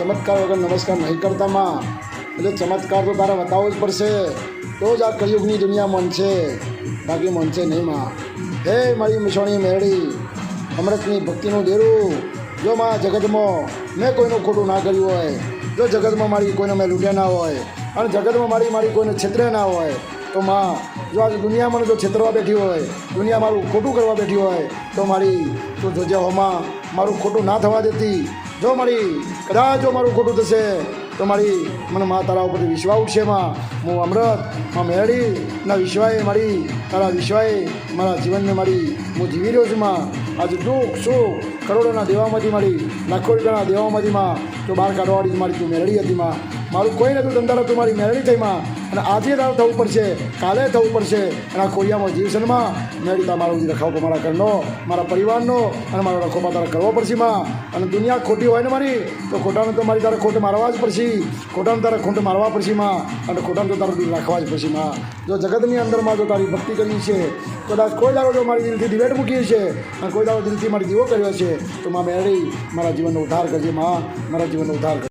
ચમત્કાર વગર નમસ્કાર નહીં કરતા માં, એટલે ચમત્કાર તો તારે બતાવવો જ પડશે, તો જ આ કળિયુગની દુનિયા મનશે, બાકી મનશે નહીં માં. હે મારી મિસોણી મેરડી, અમૃતની ભક્તિનું દેરું, જો માં જગતમાં મેં કોઈનું ખોટું ના કર્યું હોય, જો જગતમાં મારી કોઈને મેં લૂંટ્યા ના હોય, અને જગતમાં મારી કોઈને છેતરે ના હોય, તો માં જો આજે દુનિયા મને જો છેતરવા બેઠી હોય, દુનિયા મારું ખોટું કરવા બેઠી હોય, તો મારી તું જોજે હોમાં મારું ખોટું ના થવા દેતી. જો મારી કદાચ જો મારું ખોટું થશે તો મારી મને માં તારા ઉપરથી વિશ્વાસ ઉઠશે માં. હું અમૃત માં મેરડી ના વિશ્વાએ મારી તારા વિશ્વાએ મારા જીવનને મારી હું જીવી રહ્યો છું માં. આજે દુઃખ સુખ કરોડોના દેવામાંથી મારી લાખો રૂપિયાના દેવામાંથી માં તો બહાર કાઢવાવાળી મારી તું મેરડી હતી માં. મારું કોઈ નહોતું ધંધા તું મારી મેરડી થઈ માં, અને આજે તારું થવું પડશે, કાલે થવું પડશે, અને આ ખોડિયામાં જીવસનમાં મેરડી તારા મારો રખાવ મારા ઘરનો, મારા પરિવારનો અને મારો રખોમાં તારે કરવો પડશે માં. અને દુનિયા ખોટી હોય ને મારી, તો ખોટાને તો મારી તારે ખોટ મારવા જ પડશે, ખોટાને તારે ખોટ મારવા પડશે માં, અને ખોટાને તો તારે દૂર રાખવા જ પડશે માં. જો જગતની અંદરમાં જો તારી ભક્તિ કરી છે, કદાચ કોઈ દાડો જો મારી દિલથી દિવેટ મૂકી છે, અને કોઈ દાડો દિલથી મારી દીવો કર્યો છે, તો માં મેરડી મારા જીવનનો ઉદ્ધાર કરજે માં, મારા જીવનનો ઉદ્ધાર કરજે.